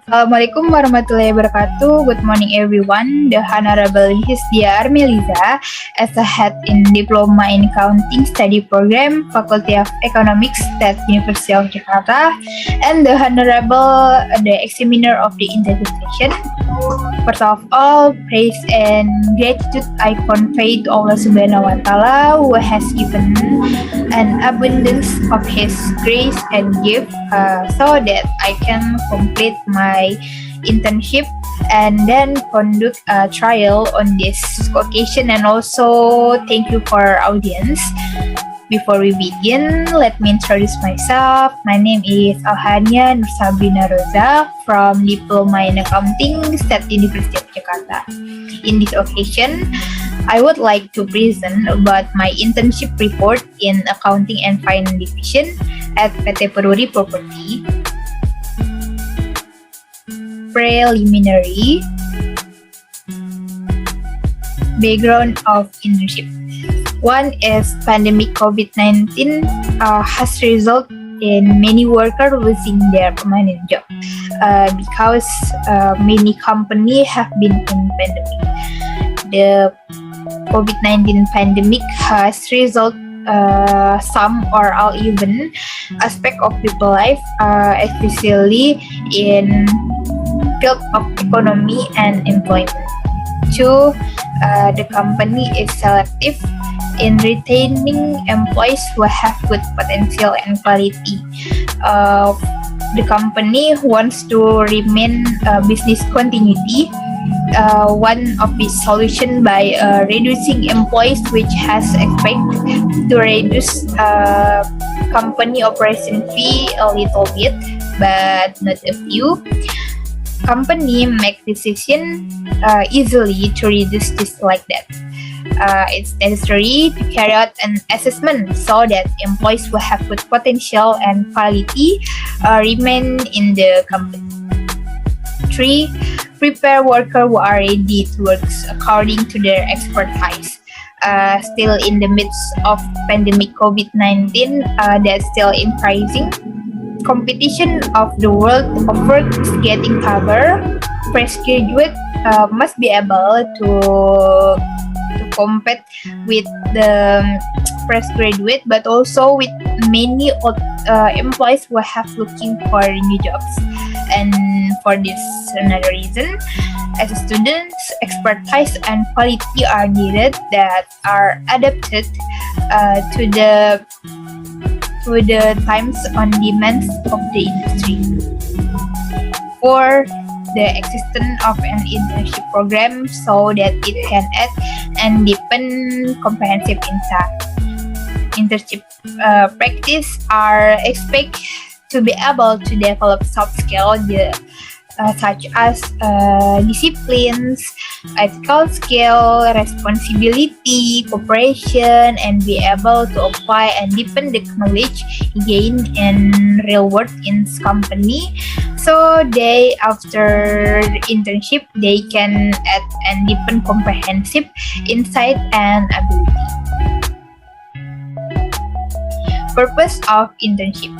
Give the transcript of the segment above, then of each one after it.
Assalamualaikum warahmatullahi wabarakatuh. Good morning everyone. The Honorable Hisdia Armeliza as a head in Diploma in Accounting Study Program, Fakultas Ekonomi at University of Jakarta, and the Honorable the examiner of the internship session. First of all, praise and gratitude I convey to Allah Subhanahu wa Ta'ala who has given an abundance of His grace and gift so that I can complete my internship and then conduct a trial on this occasion. And also thank you for our audience. Before we begin, let me introduce myself. My name is Alhaniyah Nurshabrina Rozak from Diploma in Accounting at Universitas Jakarta. In this occasion, I would like to present about my internship report in Accounting and Finance Division at PT Peruri Properti. Preliminary background of internship. One is pandemic COVID-19 has resulted in many workers losing their permanent job because many companies have been in pandemic. The COVID-19 pandemic has resulted some or all even aspect of people life, especially in field of economy and employment. Two, the company is selective in retaining employees who have good potential and quality. The company wants to remain business continuity. One of the solution by reducing employees, which has expected to reduce company operation fee a little bit, but not a few. Company make decision easily to reduce this like that. It's necessary to carry out an assessment so that employees who have good potential and quality remain in the company. 3. Prepare workers who are ready to work according to their expertise. Still in the midst of pandemic COVID-19 that's still increasing. Competition of the world of work is getting tougher. Fresh graduates must be able to compete with the fresh graduate, but also with many employees who have looking for new jobs. And for this another reason, as a students, expertise and quality are needed that are adapted to the times on demands of the industry. 4. The existence of an internship program so that it can add and deepen comprehensive insight. Internship practice are expected to be able to develop soft skills such as disciplines, ethical skill, responsibility, cooperation, and be able to apply and deepen the knowledge gained in real world in company. So they, after internship, they can add and deepen comprehensive insight and ability. Purpose of internship.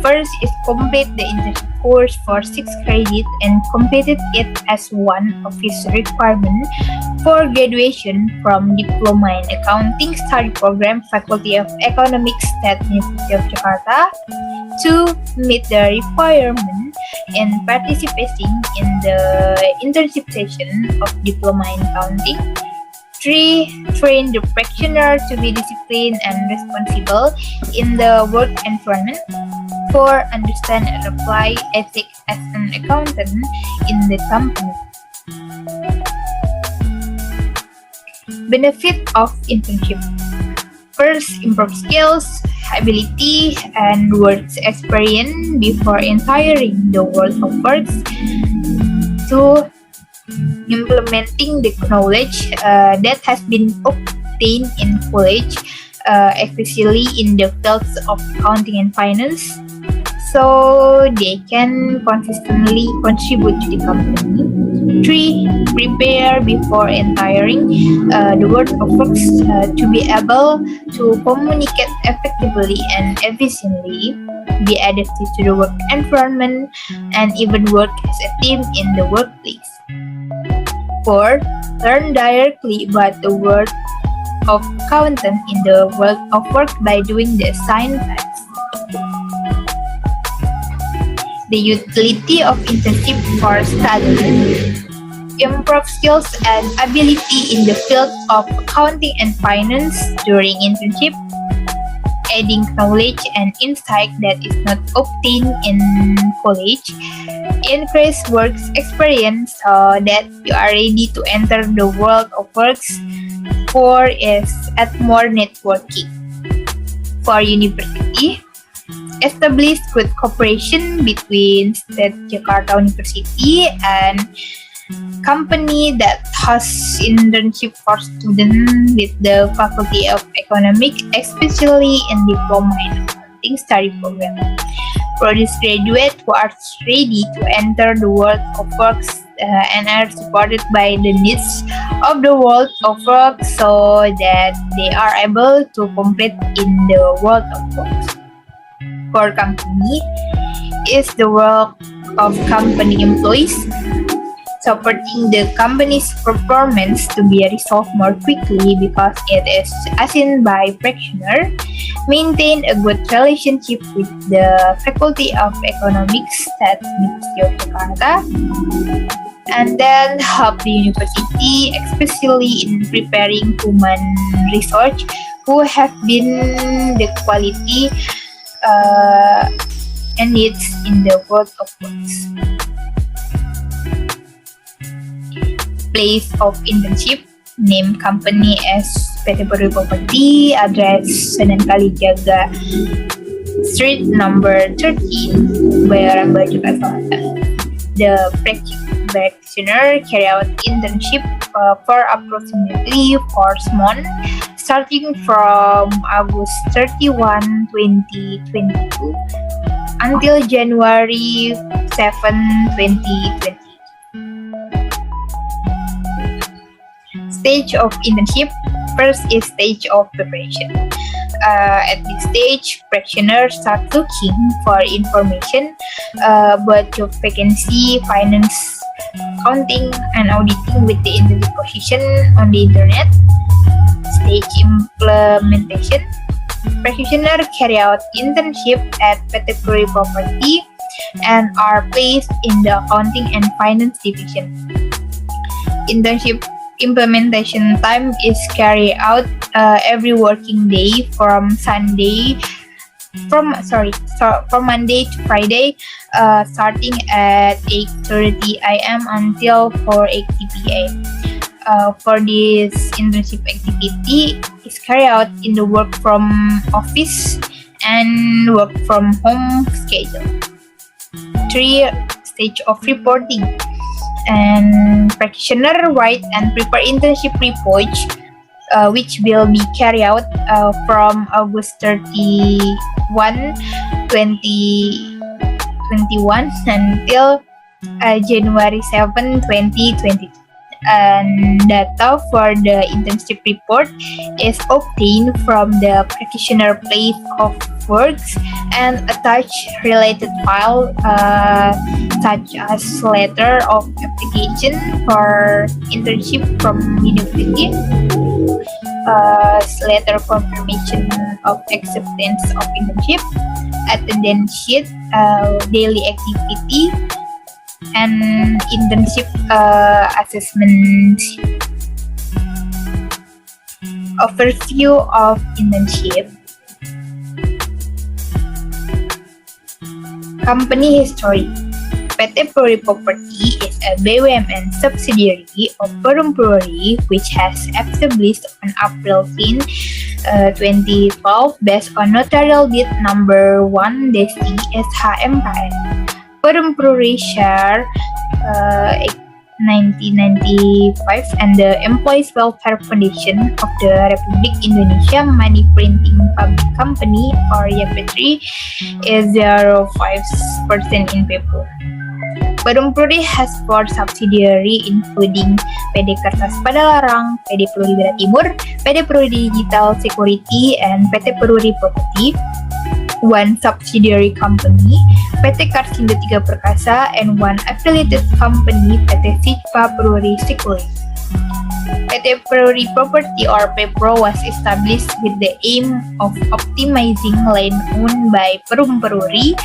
First is complete the internship course for 6 credits and completed it as one of its requirements for graduation from Diploma in Accounting Study Program, Fakultas Ekonomi at University of Jakarta. 2. Meet the requirement in participating in the internship session of Diploma in Accounting. 3. Train the practitioner to be disciplined and responsible in the work environment. 4. Understand and apply ethics as an accountant in the company. Benefit of internship. First, improve skills, ability, and work experience before entering the world of work. 2. Implementing the knowledge that has been obtained in college, especially in the fields of accounting and finance, so they can consistently contribute to the company. 3. Prepare before entering the world of work to be able to communicate effectively and efficiently, be adapted to the work environment, and even work as a team in the workplace. 4. Learn directly about the world of accountant in the world of work by doing the assigned tasks. The utility of internship for studying. Improve skills and ability in the field of accounting and finance during internship, adding knowledge and insight that is not obtained in college. Increase work experience so that you are ready to enter the world of works. 4 is add more networking. For university, establish good cooperation between State Jakarta University and company that has internship for students with the Faculty of Economy, especially in diploma and accounting study program. Produce graduates who are ready to enter the world of works and are supported by the needs of the world of work so that they are able to compete in the world of work. For company is the work of company employees, supporting the company's performance to be resolved more quickly because it is assigned by practitioner, maintain a good relationship with the Faculty of Economics at University of Jakarta, and then help the university, especially in preparing human research who have been the quality and needs in the world of works. Place of internship, name company as Peruri Properti, address Sunan Kalijaga Street number 13, Bayoran Baru, Jakarta. The practitioner carry out internship for approximately 4 months, starting from August 31, 2022 until January 7, 2020. Stage of internship. First is stage of preparation. At this stage, practitioners start looking for information about job vacancy, finance, accounting, and auditing with the internship position on the internet. Stage implementation. Practitioners carry out internship at Peruri Properti and are placed in the accounting and finance division. Internship implementation time is carried out every working day from Monday to Friday, starting at 8:30 a.m. until 4:80 p.m. For this internship activity is carried out in the work from office and work from home schedule. 3. Stage of reporting. And practitioner write and prepare internship reports, which will be carried out from August 31, 2021 until January 7, 2022. And data for the internship report is obtained from the practitioner place of works and attach related file such as letter of application for internship from university, letter confirmation of acceptance of internship, attendance sheet, daily activity, and internship assessment. Overview of internship. Company history. PT Peruri Properti is a BUMN subsidiary of Peruri, which has established on April 10, 2012 based on notarial deed number 1-SHMKN. Peruri share 1995 and the Employees Welfare Foundation of the Republic Indonesia Money Printing Public Company or YPT is 0.5% in paper. Peruri has 4 subsidiary including PD Kertas Padalarang, PD Peruri Daerah Timur, PD Peruri Digital Security, and PT Peruri Properti. 1 subsidiary company, PT Karsindo 3 Perkasa, and 1 affiliated company, PT Sigpa Peruri Security. PT Peruri Properti or PEPRO was established with the aim of optimizing land owned by Peruri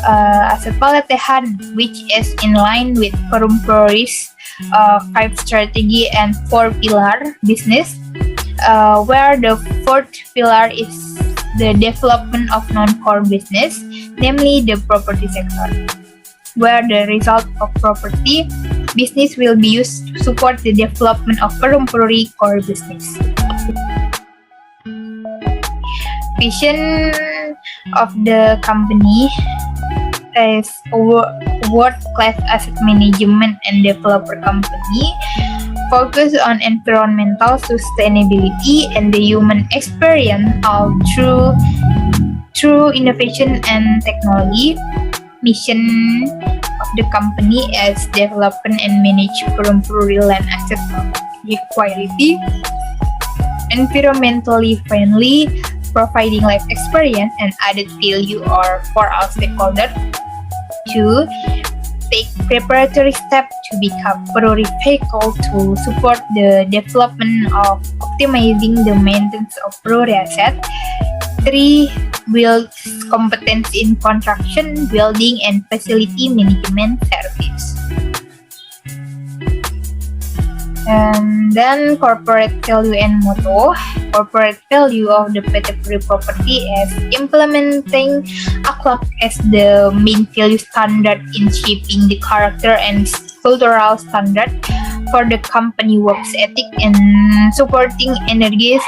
as a palatehan, which is in line with Peruri's 5 strategy and 4 pillar business, where the 4th pillar is the development of non-core business, namely the property sector, where the result of property business will be used to support the development of Peruri core business. Vision of the company is a world-class asset management and developer company focus on environmental sustainability and the human experience all through innovation and technology. Mission of the company is development and manage Peruri land asset quality, environmentally friendly, providing life experience and added value or for all stakeholders. 2. Take preparatory steps to become Peruri vehicle to support the development of optimizing the maintenance of Peruri asset. 3. Build competence in construction, building, and facility management service. And then corporate value and motto. Corporate value of the PT Peruri Properti is implementing akhlak as the main value standard in shaping the character and cultural standard for the company works ethic and supporting energies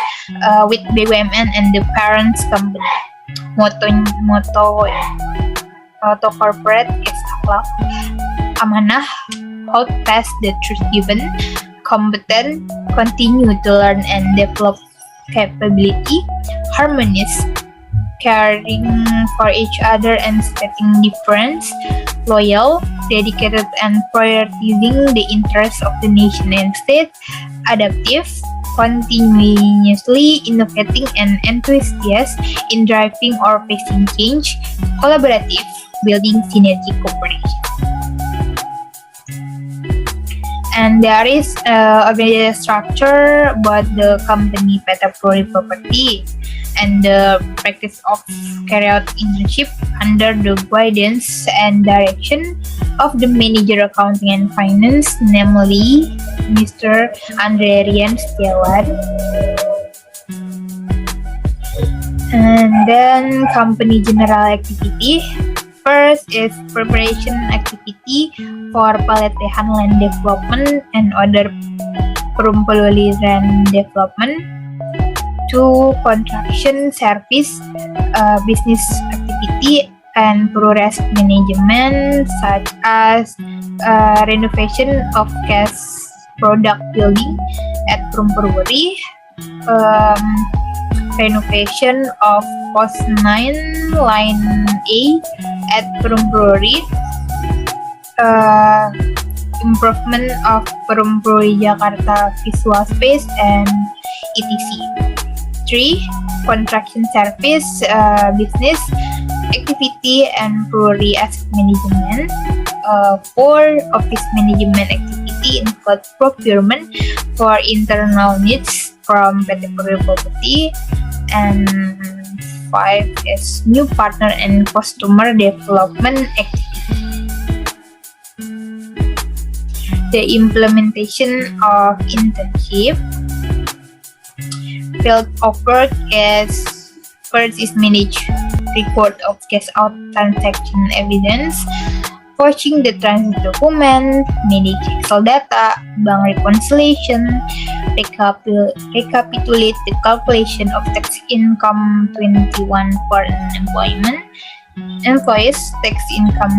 with BUMN and the parents company. Motto corporate is akhlak, amanah, hold fast the truth given, competent, continue to learn and develop capability, harmonious, caring for each other and respecting difference, loyal, dedicated and prioritizing the interests of the nation and state, adaptive, continuously innovating and enthusiastic in driving or facing change, collaborative, building synergy cooperation. And there is organizational structure about the company PT Peruri Properti and the practice of carry out internship under the guidance and direction of the manager accounting and finance, namely Mr. Andre Rian Setiawan. And then company general activity. First is preparation activity for palatehan land development and other Peruri land development. 2. Construction service, business activity and Peruri asset management such as renovation of gas product building at Peruri, renovation of Post 9 Line A at Peruri, improvement of Peruri Jakarta visual space and etc. 3. Construction service, business activity and Peruri asset management. 4. Office management activity include procurement for internal needs from PT Peruri Properti. And 5 is new partner and customer development activity. The implementation of internship. Field of work is first is manage record of cash out transaction evidence, watching the transit document, manage Excel data, bank reconciliation, recapitulate the calculation of tax income 21 for an employees, tax income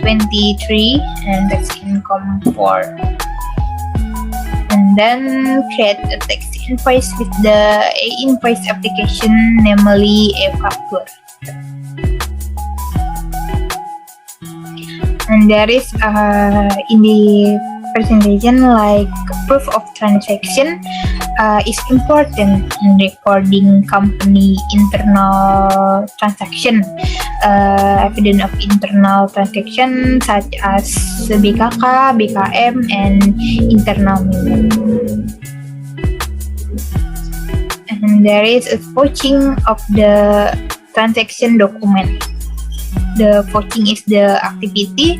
23 and tax income 4. And then create a tax invoice with the invoice application, namely a factor. And there is in the presentation like proof of transaction is important in recording company internal transaction, evidence of internal transaction such as BKK, BKM, and internal memo. And there is a vouching of the transaction document. The vouching is the activity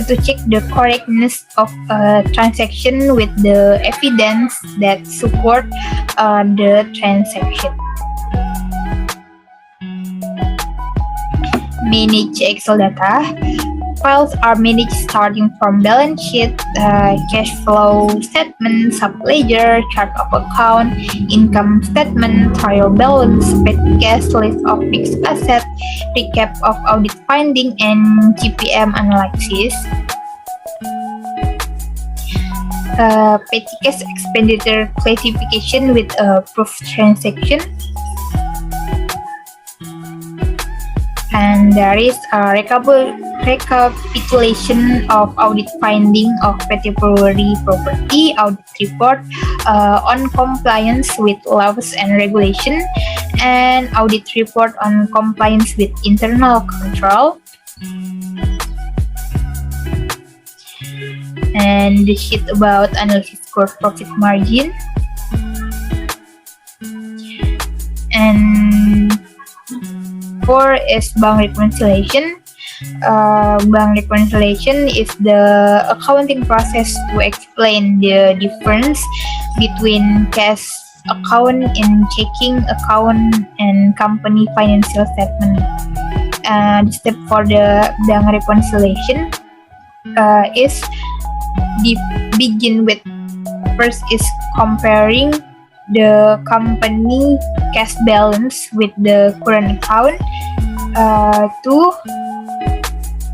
to check the correctness of a transaction with the evidence that support the transaction. Manage Excel data. Files are managed starting from balance sheet, cash flow statement, subledger, chart of account, income statement, trial balance, paid cash, list of fixed assets, recap of audit finding, and GPM analysis. Petty cash expenditure classification with a proof transaction. And there is a recapitulation of audit finding of Peruri Properti audit report on compliance with laws and regulation, and audit report on compliance with internal control. And the sheet about analysis gross profit margin. And 4 is bank reconciliation. Bank reconciliation is the accounting process to explain the difference between cash account and checking account and company financial statement. The step for the bank reconciliation is begin with first is comparing the company cash balance with the current account to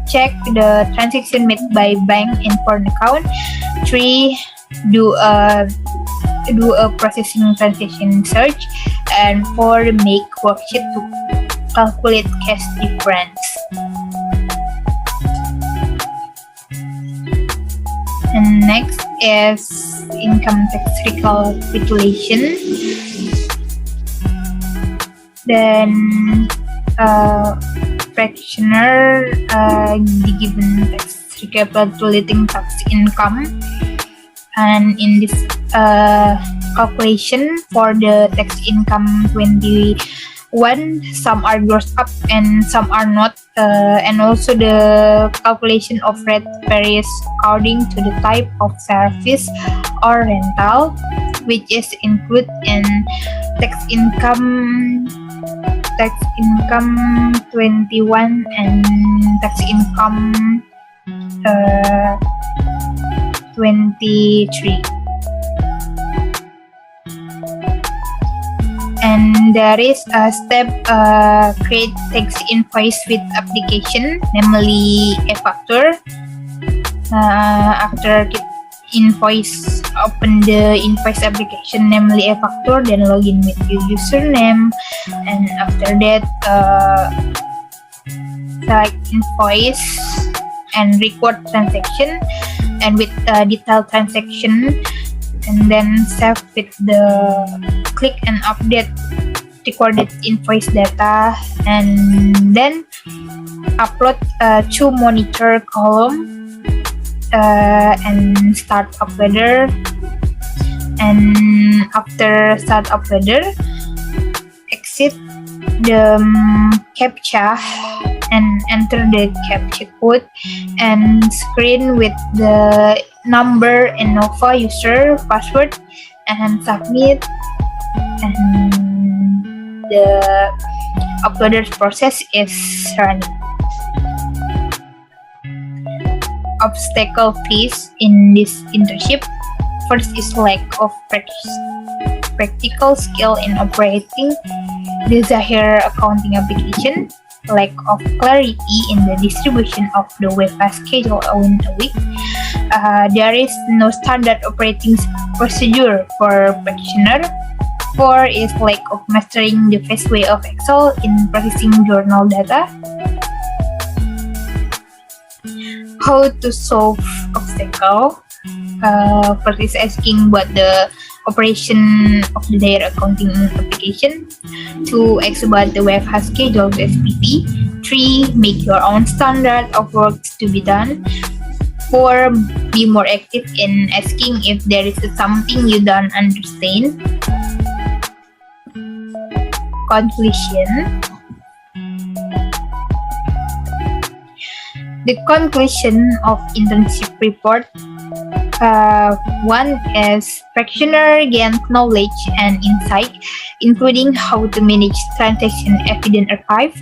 check the transaction made by bank in foreign account. 3, do a processing transaction search, and 4, make worksheet to calculate cash difference. And next is income tax recapitulation. Then practitioner given tax recapitulating tax income, and in this calculation for the tax income 21, some are grossed up and some are not, and also the calculation of rate varies according to the type of service or rental, which is included in tax income 21 and tax income 23. And there is a step create tax invoice with application, namely a factor. After invoice, open the invoice application, namely a factor, then login with your username, and after that select invoice and record transaction and with detailed transaction, and then save with the click and update recorded invoice data, and then upload to monitor column and start uploader. And after start uploader, exit the CAPTCHA and enter the CAPTCHA code and screen with the number and Nova user password, and submit, and the uploader process is running. Obstacle faced in this internship. First is lack of practical skill in operating the Zahir accounting application, lack of clarity in the distribution of the WFH schedule within a week. There is no standard operating procedure for practitioner. 4 is lack of mastering the fast way of Excel in processing journal data. how to solve obstacle. First is asking what the operation of the direct accounting application. 2, ask about the WFH schedule to SPP. 3, make your own standard of works to be done. 4, be more active in asking if there is something you don't understand. Conclusion. The conclusion of internship report. 1 is practitioner gain knowledge and insight, including how to manage transaction evidence archive,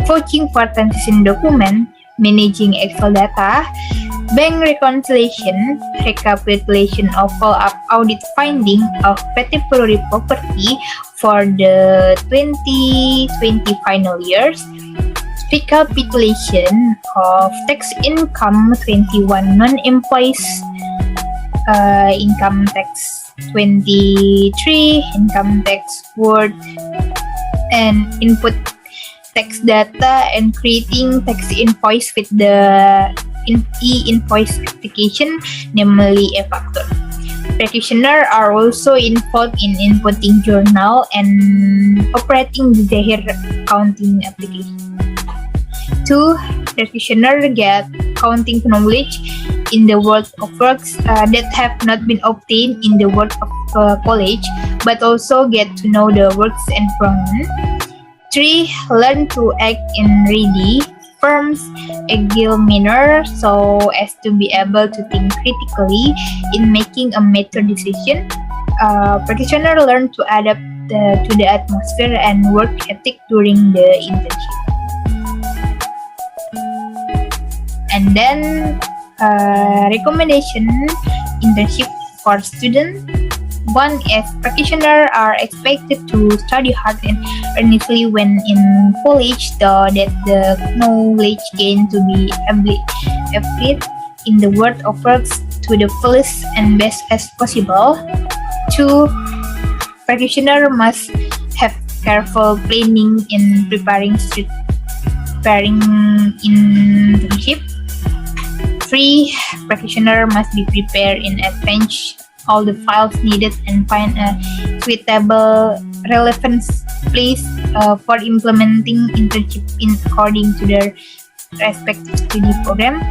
vouching for transaction document, managing Excel data, bank reconciliation, recapitulation of follow-up audit finding of PT Peruri Properti for the 2020 final years, recapitulation of tax income 21 non-employees, income tax 23, income tax worth and input tax data, and creating tax invoice with the e-invoice application, namely e-factor. Practitioners are also involved in inputting journal and operating the Zahir accounting application. 2, practitioners get accounting knowledge in the world of works that have not been obtained in the world of college, but also get to know the works environment. 3, learn to act in ready, firm, agile manner so as to be able to think critically in making a mature decision. Practitioners learn to adapt to the atmosphere and work ethic during the internship. And then recommendation internship for students. 1 is practitioners are expected to study hard and earnestly when in college, so that the knowledge gained to be applied in the world of works to the fullest and best as possible. 2, practitioners must have careful planning in preparing internship. 3, practitioners must be prepared in advance all the files needed and find a suitable relevant place for implementing internship according to their respective study program.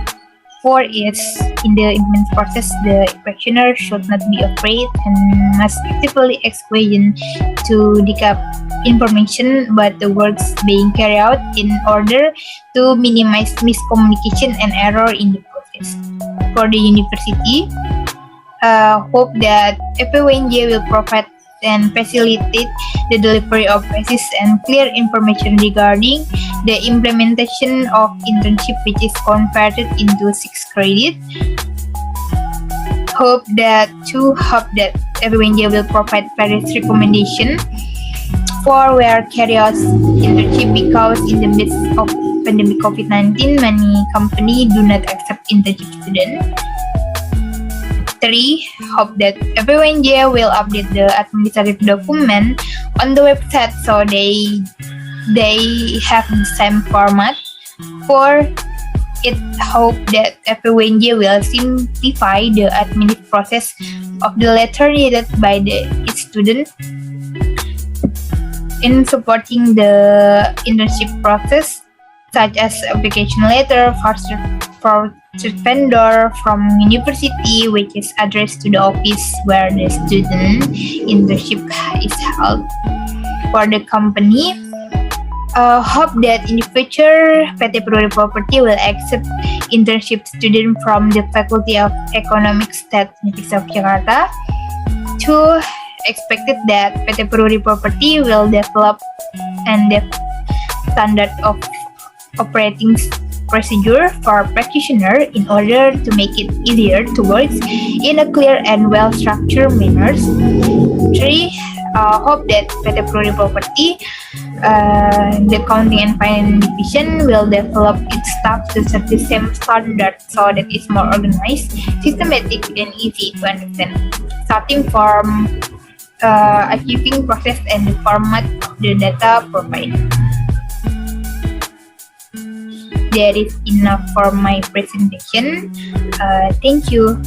4 is in the implement process, the practitioner should not be afraid and must actively ask questions to dig up information about the works being carried out in order to minimize miscommunication and error in the process. For the university, hope that FPWNJ will provide and facilitate the delivery of precise and clear information regarding the implementation of internship, which is converted into 6 credits. Hope that FPWNJ will provide various recommendations for where carry out internship, because in the midst of pandemic COVID-19, many companies do not accept internship students. 3, hope that FPWNJ will update the administrative document on the website so they have the same format. 4, it hope that FPWNJ will simplify the administrative process of the letter needed by its student in supporting the internship process, such as application letter for vendor from university, which is addressed to the office where the student internship is held. For the company, hope that in the future PT Peruri Properti will accept internship student from the Fakulty of Ekonomi State Universitas of Jakarta. 2, expected that PT Peruri Properti will develop and standard of operating procedure for practitioners in order to make it easier to work in a clear and well-structured manner. 3, hope that PT Peruri Properti, the accounting and finance division, will develop its staff to set the same standard so that it's more organized, systematic, and easy to understand, starting from achieving process and the format of the data provided. that is enough for my presentation. Thank you.